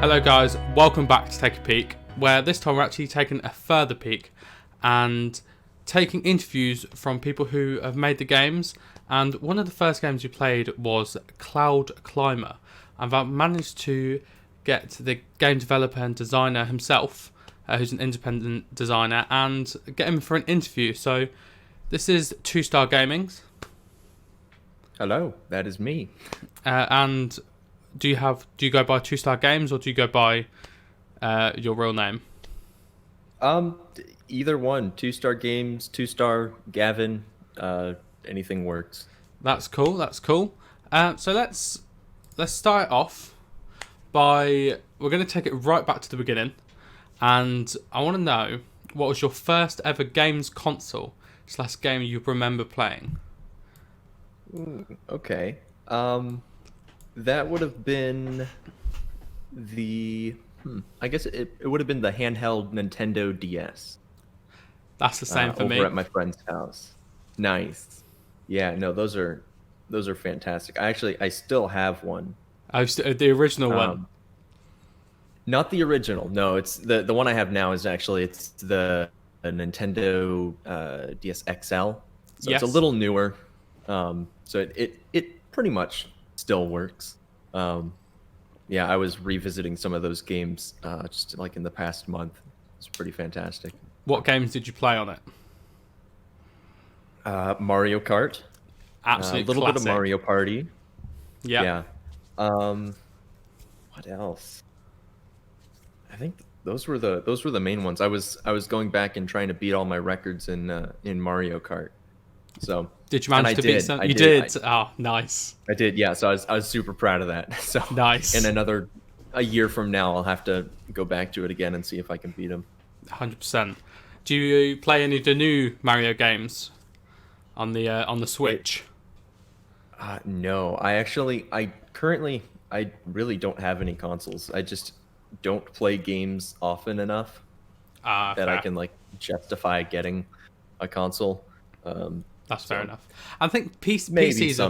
Hello guys, welcome back to Take a Peek, where this time we're actually taking a further peek and taking interviews from people who have made the games. And one of the first games you played was Cloud Climber, and I've managed to get the game developer and designer himself, who's an independent designer, and get him for an interview. So this is 2-Star Gaming's. Hello, that is me. And do you go by 2-Star Games, or do you go by your real name? Either one. 2-Star Games, 2-Star Gavin, anything works. That's cool. So let's start off by, we're going to take it right back to the beginning, and I want to know, what was your first ever games console / game you remember playing? Okay. That would have been the... I guess it would have been the handheld Nintendo DS. That's the same for me. Over at my friend's house. Nice. Yeah, no, those are fantastic. I still have one. Oh, the original one? Not the original. No, it's the one I have now is actually the Nintendo DS XL. So yes. It's a little newer. So it pretty much still works. Yeah, I was revisiting some of those games just like in the past month. It's pretty fantastic. What games did you play on it? Mario Kart. Absolute a little classic. bit of Mario Party. Yeah. What else? I think those were the main ones. I was going back and trying to beat all my records in Mario Kart. So did you manage to beat some? You did. Oh, nice. I did. Yeah. So I was super proud of that. So nice. In a year from now, I'll have to go back to it again and see if I can beat him. 100%. Do you play any of the new Mario games on the Switch? No. I currently really don't have any consoles. I just don't play games often enough that fair. I can like justify getting a console. That's fair enough. I think PCs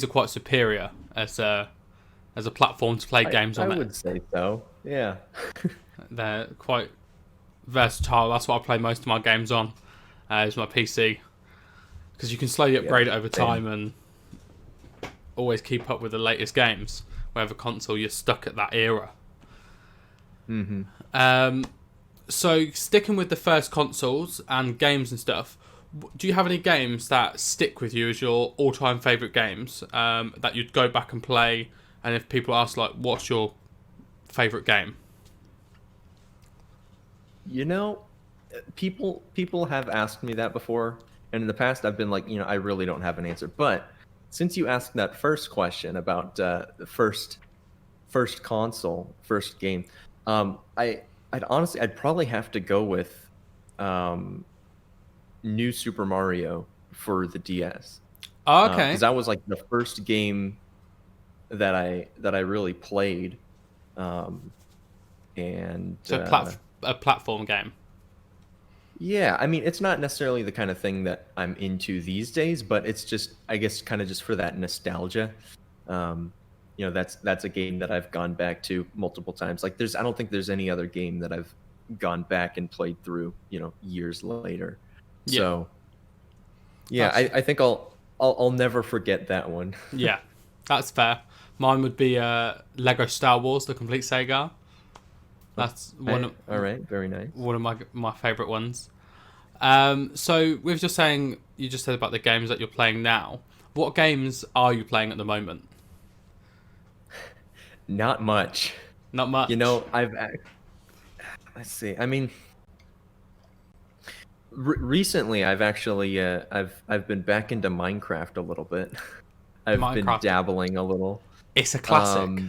are quite superior as a platform to play games on. I would say so. Yeah. They're quite versatile. That's what I play most of my games on. Is my PC, because you can slowly upgrade it over time and always keep up with the latest games. Where with a console, you're stuck at that era. Mm-hmm. So sticking with the first consoles and games and stuff, do you have any games that stick with you as your all-time favourite games that you'd go back and play? And if people ask, like, what's your favourite game? You know, people have asked me that before, and in the past I've been like, I really don't have an answer. But since you asked that first question about the first console, first game, I'd probably have to go with New Super Mario for the DS. Oh, okay. Because that was like the first game that I really played, and so a platform game. Yeah, I mean, it's not necessarily the kind of thing that I'm into these days, but it's just, I guess, kind of just for that nostalgia. That's a game that I've gone back to multiple times. Like, I don't think there's any other game that I've gone back and played through, years later. Yeah. So, yeah, I think I'll never forget that one. Yeah, that's fair. Mine would be Lego Star Wars: The Complete Saga. That's one. All right, very nice. One of my favourite ones. So with just saying, you just said about the games that you're playing now. What games are you playing at the moment? Not much. Not much. Let's see. I mean, recently I've actually I've been back into Minecraft a little bit. I've been dabbling a little. It's a classic.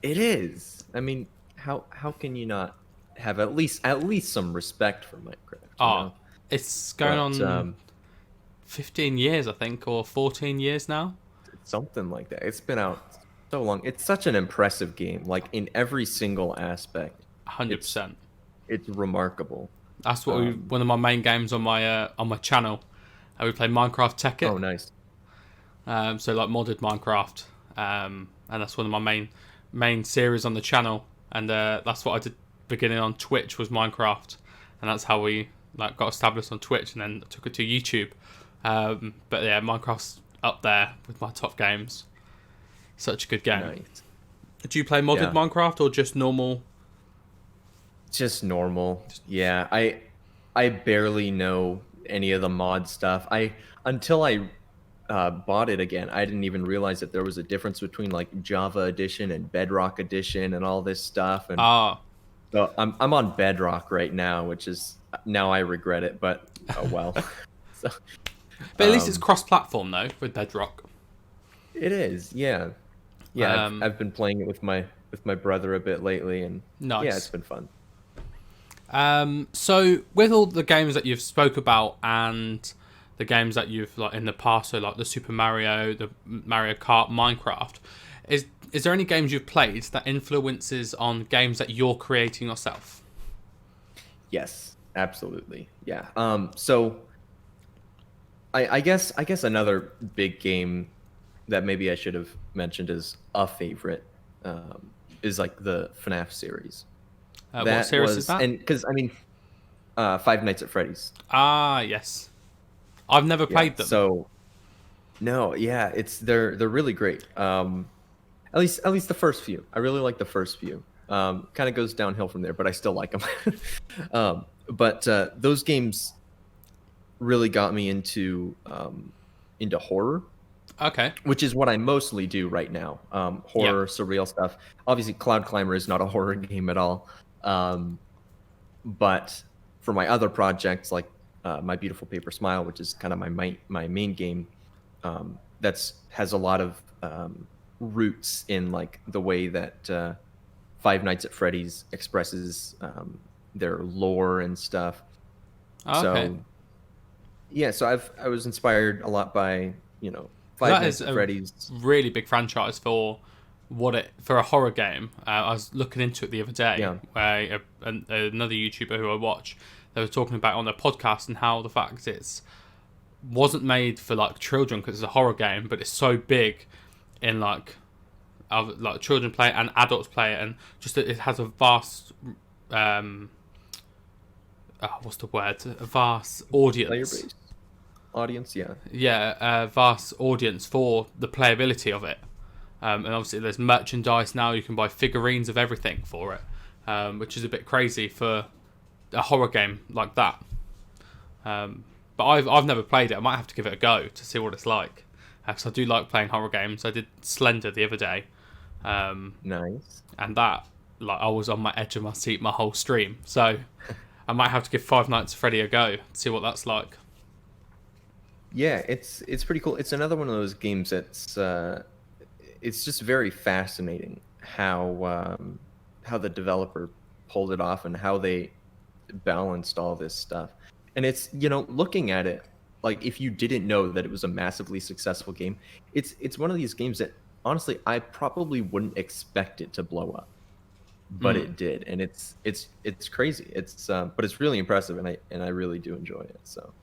It is. I mean, how can you not have at least some respect for Minecraft? It's going on 15 years, I think, or 14 years now. Something like that. It's been out so long. It's such an impressive game, like in every single aspect. 100%. It's remarkable. That's what one of my main games on my channel. We play Minecraft Tekkit. Oh, nice. So like modded Minecraft, and that's one of my main series on the channel, and that's what I did beginning on Twitch was Minecraft, and that's how we like got established on Twitch, and then took it to YouTube. But yeah, Minecraft's up there with my top games. Such a good game. Nice. Do you play modded Yeah. Minecraft or just normal? Just normal. Yeah, I barely know any of the mod stuff. Until I bought it again, I didn't even realize that there was a difference between like Java Edition and Bedrock Edition and all this stuff. And Ah, so I'm on Bedrock right now, which is now I regret it, but oh well. So but at least it's um, cross-platform though with Bedrock. it is, yeah. Yeah, Um, I've been playing it with my brother a bit lately, and yeah, it's nice. been fun. So with all the games that you've spoke about and the games that you've like in the past, so like the Super Mario, the Mario Kart, Minecraft, is there any games you've played that influences on games that you're creating yourself? Yes, absolutely. Yeah. So I guess another big game that maybe I should have mentioned as a favorite is like the FNAF series. What series is that? And because I mean, Five Nights at Freddy's. Ah, yes. I've never Yeah. played them. So no, yeah, they're really great. At least the first few. I really like the first few. Kind of goes downhill from there, but I still like them. But those games really got me into horror, Okay. which is what I mostly do right now. Horror, surreal stuff. Obviously, Cloud Climber is not a horror game at all. But for my other projects, like My Beautiful Paper Smile, which is kind of my main game, that's has a lot of roots in like the way that Five Nights at Freddy's expresses their lore and stuff. Okay. So yeah, so I was inspired a lot by Five That Nights is at a Freddy's. really big franchise for for a horror game. I was looking into it the other day, Yeah. where another YouTuber who I watch, they were talking about it on their podcast and how the fact it's wasn't made for like children because it's a horror game, but it's so big in like children play it and adults play it, and just that it has a vast what's the word? A vast audience. Player-based audience, yeah. Yeah, a vast audience for the playability of it. And obviously there's merchandise now, you can buy figurines of everything for it, which is a bit crazy for a horror game like that. But I've never played it. I might have to give it a go to see what it's like, because I do like playing horror games. I did Slender the other day, Nice. and that, like, I was on my edge of my seat my whole stream. So I might have to give Five Nights at Freddy a go to see what that's like. Yeah, it's pretty cool. It's another one of those games that's it's just very fascinating how the developer pulled it off and how they balanced all this stuff. And it's looking at it, like if you didn't know that it was a massively successful game, it's one of these games that honestly I probably wouldn't expect it to blow up, but it did, and it's crazy. But it's really impressive, and I really do enjoy it. So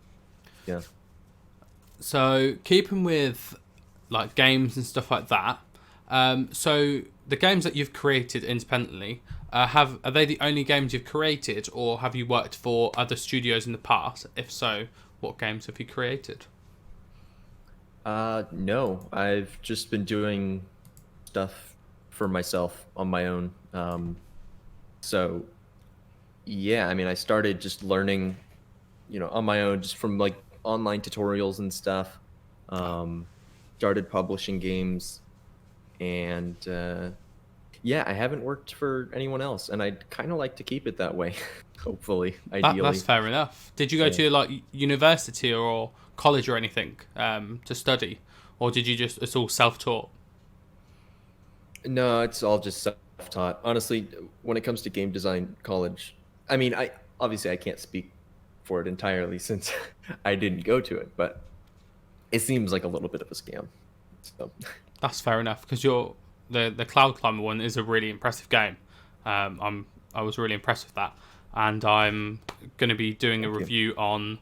yeah. So keeping with like games and stuff like that, so the games that you've created independently, are they the only games you've created, or have you worked for other studios in the past? If so, what games have you created? No, I've just been doing stuff for myself on my own. So yeah, I mean, I started just learning, on my own, just from like online tutorials and stuff. Started publishing games, and yeah, I haven't worked for anyone else, and I'd kind of like to keep it that way. Hopefully, ideally. That's fair enough. Did you go to like university or college or anything to study, or did you just it's all self-taught? No, it's all just self-taught. Honestly, when it comes to game design college, I mean, I can't speak for it entirely since I didn't go to it, but it seems like a little bit of a scam. So That's fair enough, because the Cloud Climber one is a really impressive game. I was really impressed with that, and I'm going to be doing a review on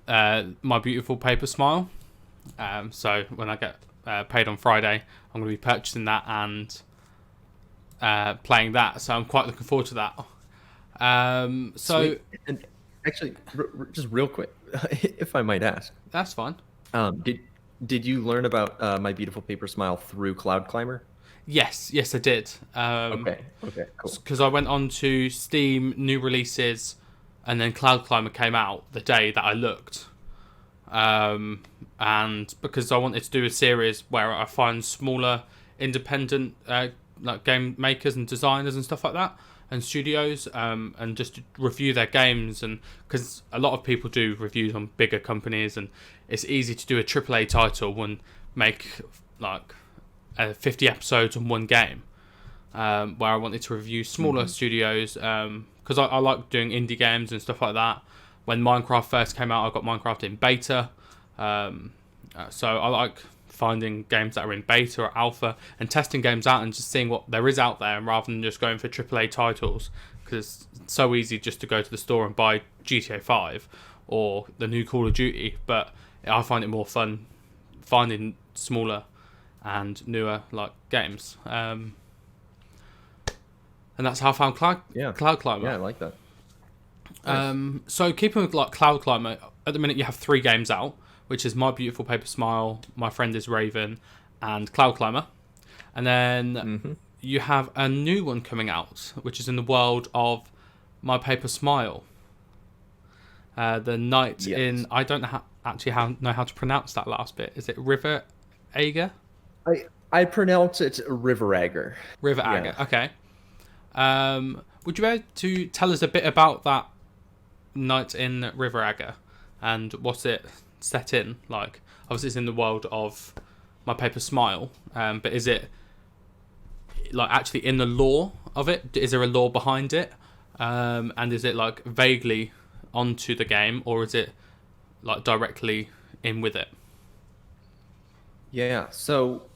My Beautiful Paper Smile. So when I get paid on Friday, I'm going to be purchasing that and playing that. So I'm quite looking forward to that. So Sweet. And actually, just real quick, if I might ask, that's fine. did you learn about My Beautiful Paper Smile through Cloud Climber? Yes, I did. Okay. Okay. Cool. Because I went on to Steam new releases, and then Cloud Climber came out the day that I looked. And because I wanted to do a series where I find smaller independent like game makers and designers and stuff like that, and studios, and just review their games, and because a lot of people do reviews on bigger companies, and it's easy to do a AAA title and make like 50 episodes on one game. Where I wanted to review smaller studios, because I like doing indie games and stuff like that. When Minecraft first came out, I got Minecraft in beta, so I like finding games that are in beta or alpha and testing games out and just seeing what there is out there, and rather than just going for AAA titles, because it's so easy just to go to the store and buy GTA 5 or the new Call of Duty, but I find it more fun finding smaller and newer like games, and that's how I found Cloud Climber. Yeah, I like that. So keeping with like Cloud Climber, at the minute you have 3 games out, which is My Beautiful Paper Smile, My Friend is Raven, and Cloud Climber. And then you have a new one coming out, which is in the world of My Paper Smile. The night in... I don't know how to pronounce that last bit. Is it River Aga? I pronounce it River Agger. River Agger, okay. Would you be able to tell us a bit about that night in River Agger and what's it set in? Like, obviously it's in the world of My Paper Smile, but is it like actually in the lore of it? Is there a lore behind it? And is it like vaguely onto the game, or is it like directly in with it? Yeah, so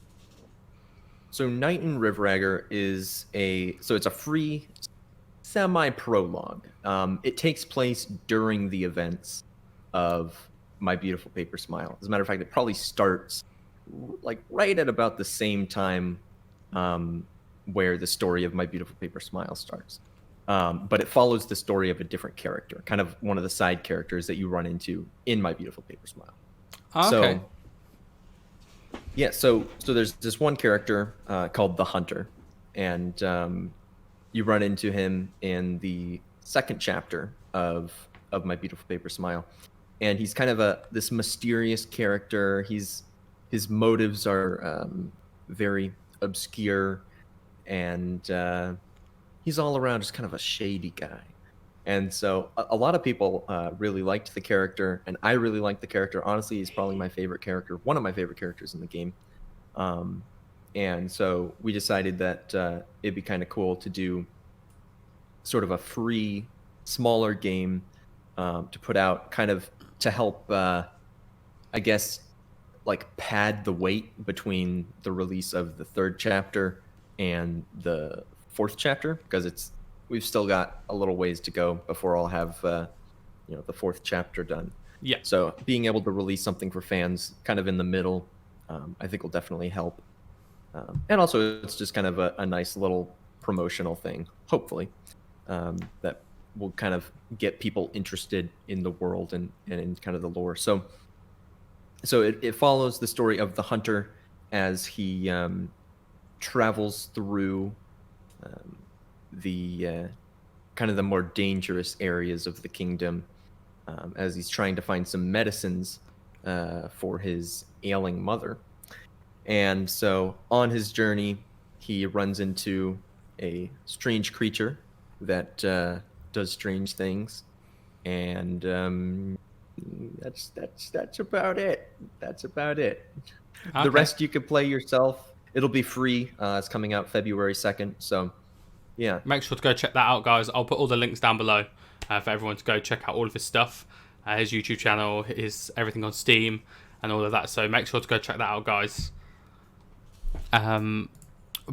Night in Riveragger is it's a free semi-prologue. It takes place during the events of My Beautiful Paper Smile. As a matter of fact, it probably starts like right at about the same time where the story of My Beautiful Paper Smile starts. But it follows the story of a different character, kind of one of the side characters that you run into in My Beautiful Paper Smile. Okay. So, yeah, so there's this one character called the Hunter, and you run into him in the second chapter of My Beautiful Paper Smile, and he's kind of this mysterious character. His motives are very obscure, and he's all around just kind of a shady guy. And so a lot of people really liked the character, and I really liked the character. Honestly, he's probably my favorite character, one of my favorite characters in the game. And so we decided that it'd be kind of cool to do sort of a free, smaller game to put out, kind of to help, I guess, like pad the weight between the release of the third chapter and the fourth chapter, because we've still got a little ways to go before I'll have the fourth chapter done. Yeah. So being able to release something for fans kind of in the middle, I think will definitely help. And also it's just kind of a nice little promotional thing, hopefully, that will kind of get people interested in the world and in kind of the lore. So it follows the story of the Hunter as he travels through the kind of the more dangerous areas of the kingdom, as he's trying to find some medicines for his ailing mother. And so on his journey, he runs into a strange creature that does strange things, and that's about it. That's about it. Okay. The rest you could play yourself. It'll be free. It's coming out February 2nd. So, yeah. Make sure to go check that out, guys. I'll put all the links down below for everyone to go check out all of his stuff. His YouTube channel, his everything on Steam, and all of that. So make sure to go check that out, guys.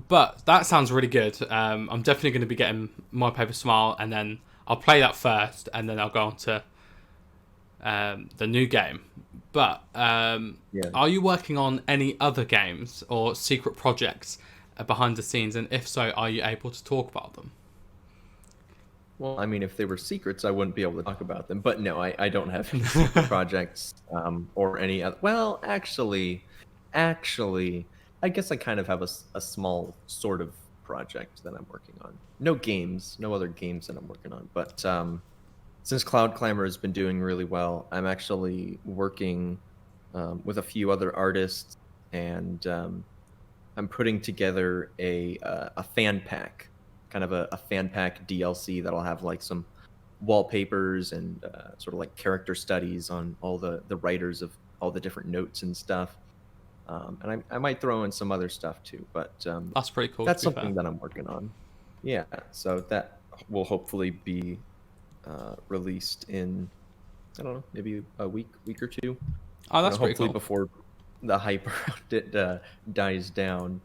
But that sounds really good. I'm definitely going to be getting My Paper Smile, and then I'll play that first, and then I'll go on to the new game. But are you working on any other games or secret projects behind the scenes, and if so, are you able to talk about them? Well, I mean, if they were secrets, I wouldn't be able to talk about them. But no, I don't have any secret projects or any other. Well, actually, I guess I kind of have a small sort of project that I'm working on. No games, no other games that I'm working on. But since Cloud Clamor has been doing really well, I'm actually working with a few other artists, and I'm putting together a fan pack, kind of a fan pack DLC that'll have like some wallpapers and sort of like character studies on all the writers of all the different notes and stuff. And I might throw in some other stuff too, but That's pretty cool. that's To be fair. something that I'm working on. Yeah, so that will hopefully be released in, I don't know, maybe a week or two. Oh, that's pretty Hopefully cool. before the hype around it dies down.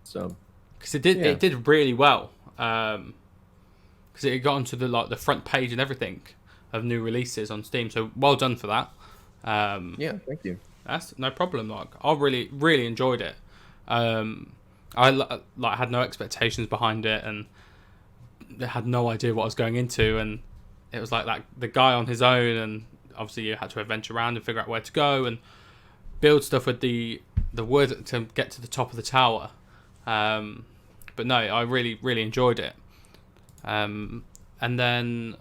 So Because it yeah, did really well. Because it got onto the front page and everything of new releases on Steam. So well done for that. yeah, thank you. That's no problem. Like I really enjoyed it. I had no expectations behind it and had no idea what I was going into, and it was like that the guy on his own, and obviously you had to adventure around and figure out where to go and build stuff with the wood to get to the top of the tower. But no, I really enjoyed it. And then,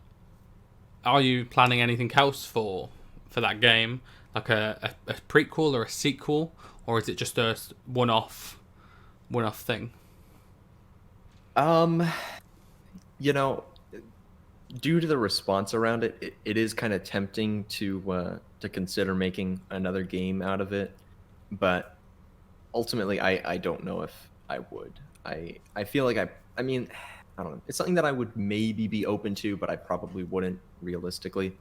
are you planning anything else for that game, like a prequel or a sequel, or is it just a one-off thing? Um, you know, due to the response around it, it is kind of tempting to consider making another game out of it, but ultimately, I don't know if I would. I feel like I mean, I don't know. It's something that I would maybe be open to, but I probably wouldn't realistically.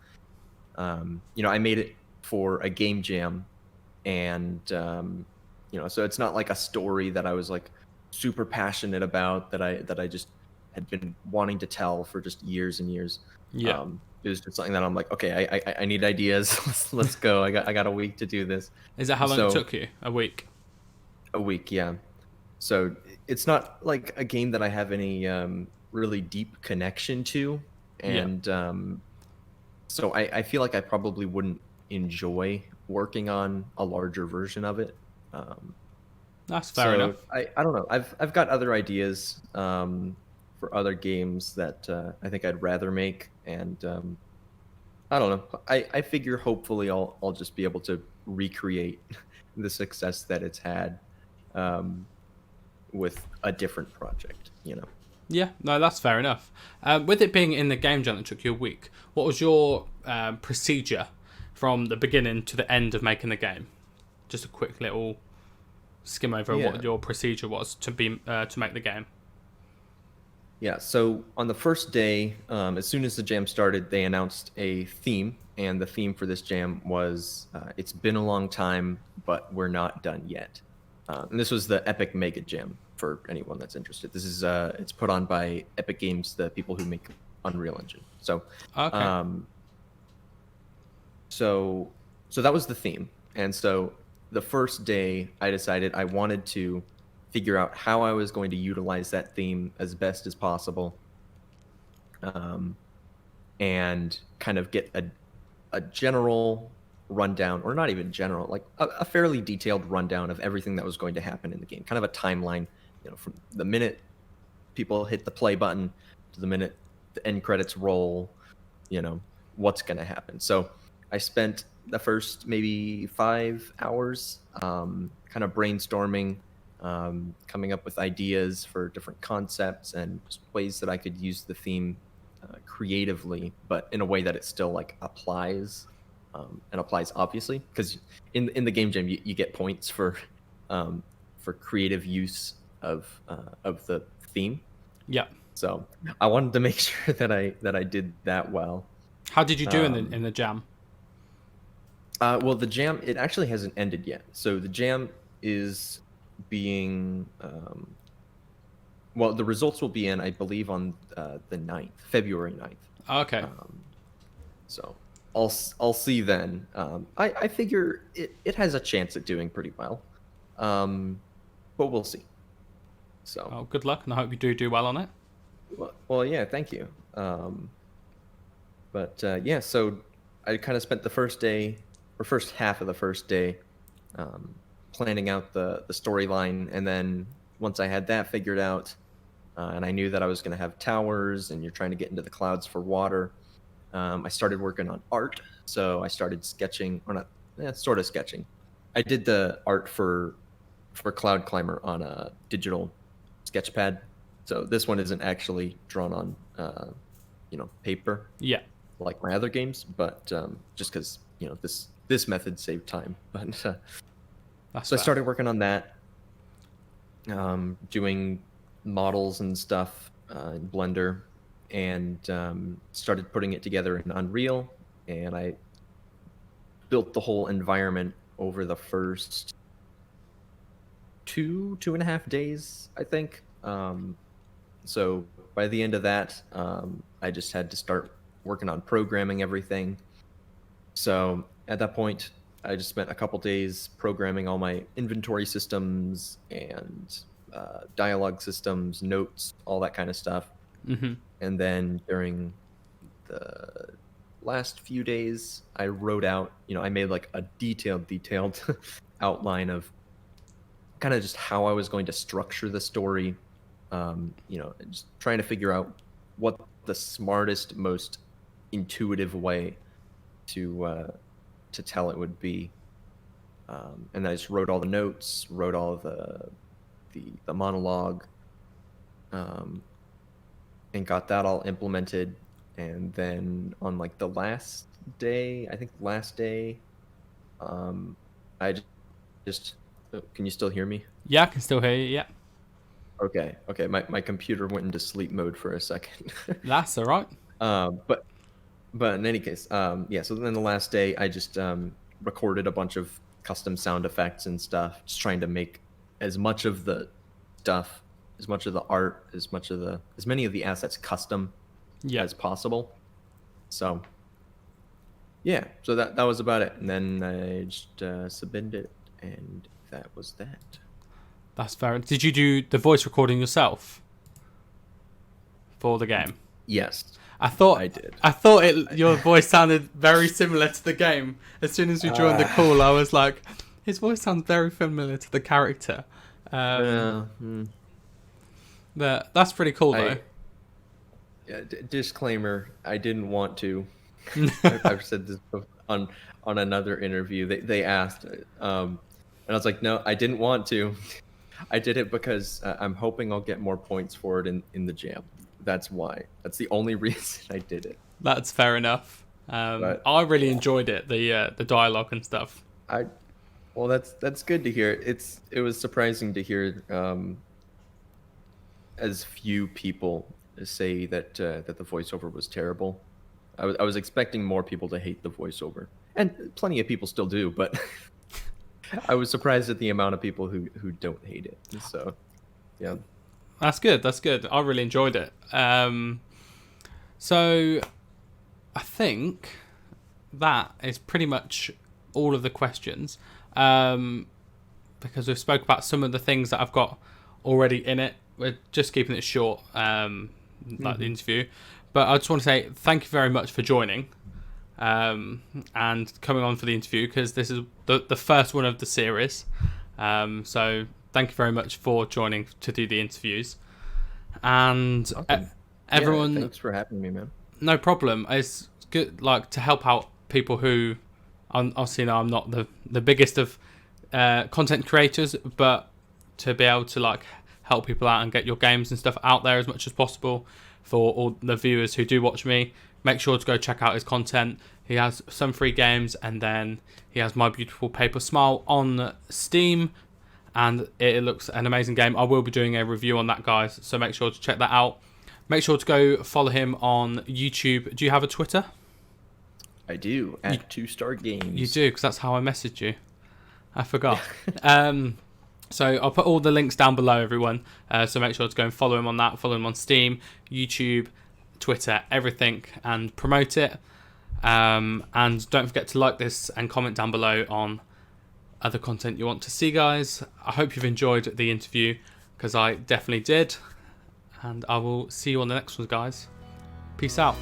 I made it for a game jam, and so it's not like a story that I was like super passionate about that I just had been wanting to tell for just years and years. Yeah. It was just something that I'm like, okay, I need ideas. Let's go. I got a week to do this. Is that how long it So took you? A week? a week, yeah. So it's not like a game that I have any really deep connection to, Yeah. and so I feel like I probably wouldn't enjoy working on a larger version of it. Um, That's fair so enough. I don't know. I've got other ideas for other games that I think I'd rather make, and I don't know. I figure hopefully I'll just be able to recreate the success that it's had um, with a different project. Yeah, no, that's fair enough. With it being in the game jam that took you a week, what was your procedure from the beginning to the end of making the game? Just a quick little skim over Yeah. what your procedure was to make the game. Yeah, so on the first day, as soon as the jam started, they announced a theme, and the theme for this jam was "It's been a long time, but we're not done yet." And this was the Epic Mega Jam for anyone that's interested. This is it's put on by Epic Games, the people who make Unreal Engine. So, Okay. um, so that was the theme, and so the first day, I decided I wanted to figure out how I was going to utilize that theme as best as possible, and kind of get a general rundown, or not even general, like a fairly detailed rundown of everything that was going to happen in the game. Kind of a timeline, from the minute people hit the play button to the minute the end credits roll, what's going to happen. So I spent the first maybe 5 hours kind of brainstorming, coming up with ideas for different concepts and just ways that I could use the theme creatively, but in a way that it still like applies, and applies obviously, because in the game jam you get points for creative use of the theme. Yeah. So I wanted to make sure that I did that well. How did you do in Um, the jam? Well, the jam, it actually hasn't ended yet. So the jam is being, well, the results will be in, I believe, on the 9th, February 9th. Okay. So I'll see then. I figure it has a chance at doing pretty well, but we'll see. So, Oh, good luck, and I hope you do well on it. well, yeah, thank you. Yeah, so I kind of spent the first day or first half of the first day um, planning out the storyline, and then once I had that figured out, and I knew that I was going to have towers, and you're trying to get into the clouds for water, I started working on art. So I started sketching, or not, sort of sketching. I did the art for Cloud Climber on a digital sketch pad. So this one isn't actually drawn on, paper Yeah, like my other games, but just because this method saved time. But that's so I fair. started working on that, doing models and stuff in Blender, and started putting it together in Unreal. And I built the whole environment over the first 2.5 days, I think. So by the end of that, I just had to start working on programming everything. So at that point, I just spent a couple days programming all my inventory systems and dialogue systems, notes, all that kind of stuff. Hmm. And then during the last few days, I wrote out, I made like a detailed outline of kind of just how I was going to structure the story. Just trying to figure out what the smartest, most intuitive way to tell it would be. And I just wrote all the notes, wrote all of the monologue, and got that all implemented. And then on like the last day, I think last day, I just can you still hear me? Yeah, I can still hear you. Yeah, Okay. My computer went into sleep mode for a second. that's all right. um, but but in any case, yeah. So then the last day, I just recorded a bunch of custom sound effects and stuff, just trying to make as much of the stuff, as much of the art, as many of the assets custom Yeah, as possible. So yeah, so that was about it, and then I just submitted it, and that was that. that's fair. Did you do the voice recording yourself for the game? Yes, I thought I did. your voice sounded very similar to the game. As soon as we joined the call, I was like, his voice sounds very familiar to the character. That's pretty cool though. Yeah, disclaimer: I didn't want to. I've said this on another interview. They asked, and I was like, no, I didn't want to. I did it because I'm hoping I'll get more points for it in the jam. That's why. That's the only reason I did it. That's fair enough. But I really enjoyed it, the dialogue and stuff. Well, that's good to hear. It was surprising to hear as few people say that the voiceover was terrible. I was expecting more people to hate the voiceover, and plenty of people still do, but I was surprised at the amount of people who don't hate it. So, yeah. That's good. That's good. I really enjoyed it. So I think that is pretty much all of the questions. Because we've spoke about some of the things that I've got already in it. We're just keeping it short, like the interview. But I just want to say thank you very much for joining and coming on for the interview, because this is the first one of the series. So thank you very much for joining to do the interviews. And Awesome. everyone, Yeah, thanks for having me, man. no problem. It's good, like, to help out people who, obviously, I'm not the biggest of content creators, but to be able to like help people out and get your games and stuff out there as much as possible for all the viewers who do watch me. Make sure to go check out his content. He has some free games, and then he has My Beautiful Paper Smile on Steam, and it looks an amazing game. I will be doing a review on that, guys, so make sure to check that out. Make sure to go follow him on YouTube. Do you have a Twitter? I do, at 2-Star Games. You do, because that's how I messaged you. I forgot. So I'll put all the links down below, everyone. So make sure to go and follow him on that. Follow him on Steam, YouTube, Twitter, everything, and promote it. And don't forget to like this and comment down below on other content you want to see, guys. I hope you've enjoyed the interview. because I definitely did. And I will see you on the next ones, guys. Peace out.